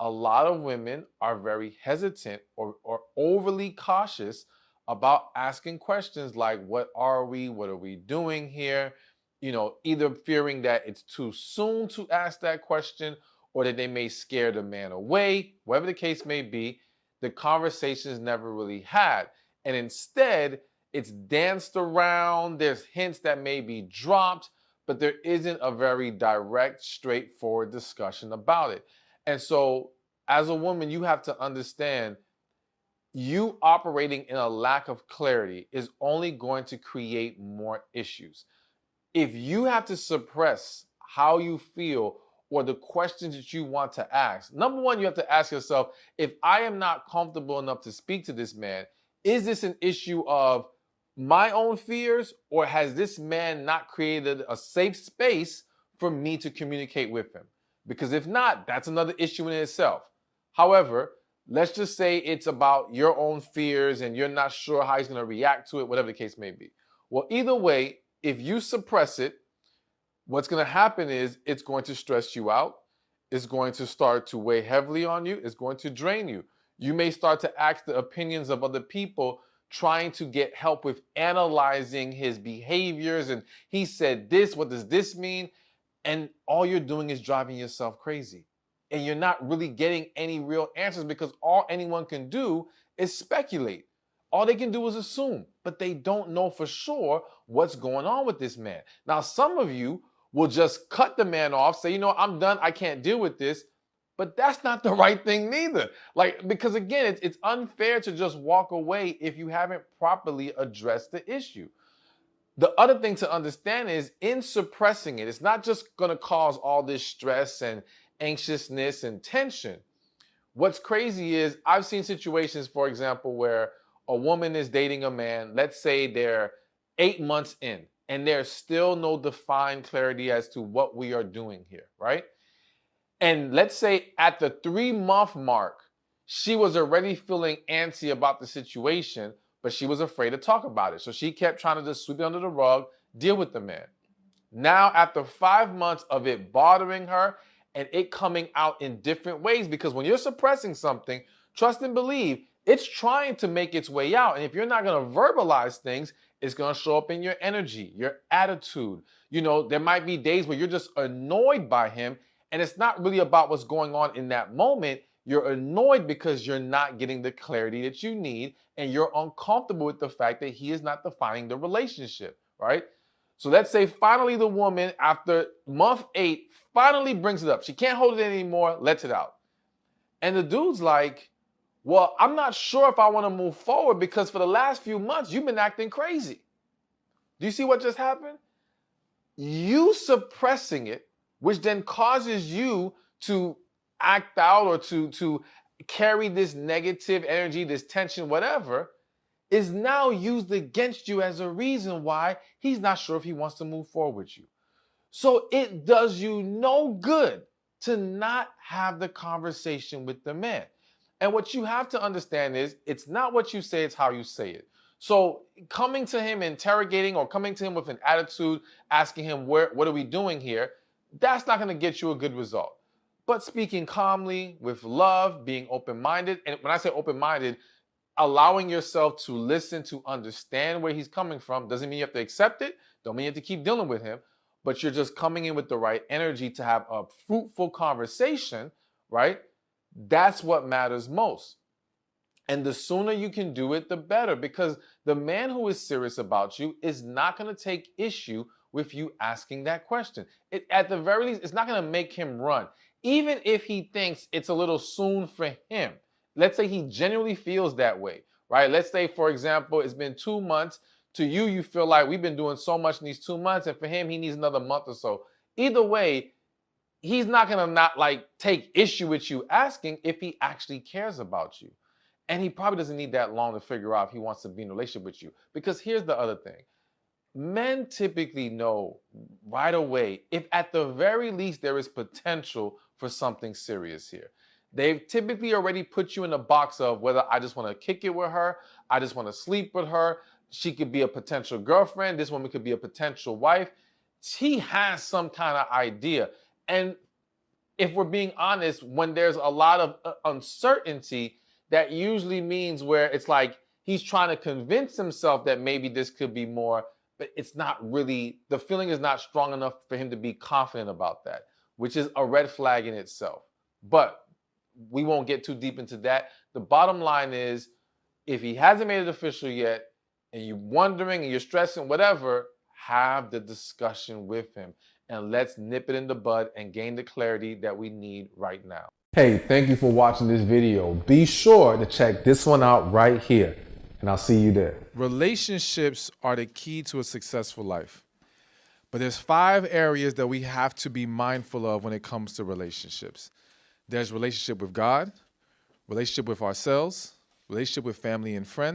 a lot of women are very hesitant or overly cautious about asking questions like, what are we? What are we doing here? Either fearing that it's too soon to ask that question or that they may scare the man away. Whatever the case may be, the conversation is never really had. And instead, it's danced around. There's hints that may be dropped, but there isn't a very direct, straightforward discussion about it. And so, as a woman, you have to understand you operating in a lack of clarity is only going to create more issues. If you have to suppress how you feel or the questions that you want to ask, number one, you have to ask yourself, if I am not comfortable enough to speak to this man, is this an issue of my own fears, or has this man not created a safe space for me to communicate with him? Because if not, that's another issue in itself. However, let's just say it's about your own fears and you're not sure how he's going to react to it, whatever the case may be. Well, either way, if you suppress it, what's going to happen is it's going to stress you out. It's going to start to weigh heavily on you. It's going to drain you. You may start to ask the opinions of other people, trying to get help with analyzing his behaviors. And he said this, what does this mean? And all you're doing is driving yourself crazy. And you're not really getting any real answers because all anyone can do is speculate. All they can do is assume, but they don't know for sure what's going on with this man. Now, some of you will just cut the man off, say, I'm done, I can't deal with this. But that's not the right thing neither. Because again, it's unfair to just walk away if you haven't properly addressed the issue. The other thing to understand is in suppressing it, it's not just going to cause all this stress and anxiousness and tension. What's crazy is I've seen situations, for example, where a woman is dating a man, let's say they're 8 months in, and there's still no defined clarity as to what we are doing here, right? And let's say at the 3 month mark, she was already feeling antsy about the situation, but she was afraid to talk about it. So she kept trying to just sweep it under the rug, deal with the man. Now, after 5 months of it bothering her and it coming out in different ways, because when you're suppressing something, trust and believe, it's trying to make its way out. And if you're not going to verbalize things, it's going to show up in your energy, your attitude. There might be days where you're just annoyed by him, and it's not really about what's going on in that moment. You're annoyed because you're not getting the clarity that you need, and you're uncomfortable with the fact that he is not defining the relationship, right? So let's say finally the woman, after month 8, finally brings it up. She can't hold it anymore, lets it out. And the dude's like, well, I'm not sure if I want to move forward because for the last few months, you've been acting crazy. Do you see what just happened? You suppressing it, which then causes you to act out or to carry this negative energy, this tension, whatever, is now used against you as a reason why he's not sure if he wants to move forward with you. So it does you no good to not have the conversation with the man. And what you have to understand is it's not what you say, it's how you say it. So coming to him, interrogating, or coming to him with an attitude, asking him, what are we doing here? That's not going to get you a good result. But speaking calmly, with love, being open-minded, and when I say open-minded, allowing yourself to listen, to understand where he's coming from, doesn't mean you have to accept it, don't mean you have to keep dealing with him, but you're just coming in with the right energy to have a fruitful conversation, right? That's what matters most. And the sooner you can do it, the better, because the man who is serious about you is not going to take issue with you asking that question. At the very least, it's not going to make him run. Even if he thinks it's a little soon for him, let's say he genuinely feels that way, right? Let's say, for example, it's been 2 months. To you, you feel like we've been doing so much in these 2 months, and for him, he needs another month or so. Either way, he's not going to not take issue with you asking if he actually cares about you. And he probably doesn't need that long to figure out if he wants to be in a relationship with you. Because here's the other thing. Men typically know right away if at the very least there is potential for something serious here. They've typically already put you in a box of whether I just want to kick it with her, I just want to sleep with her, she could be a potential girlfriend, this woman could be a potential wife. He has some kind of idea. And if we're being honest, when there's a lot of uncertainty, that usually means where it's like he's trying to convince himself that maybe this could be more, but it's not really, the feeling is not strong enough for him to be confident about that, which is a red flag in itself. But we won't get too deep into that. The bottom line is, if he hasn't made it official yet, and you're wondering and you're stressing, whatever, have the discussion with him and let's nip it in the bud and gain the clarity that we need right now. Hey, thank you for watching this video. Be sure to check this one out right here, and I'll see you there. Relationships are the key to a successful life. But there's 5 areas that we have to be mindful of when it comes to relationships. There's relationship with God, relationship with ourselves, relationship with family and friends,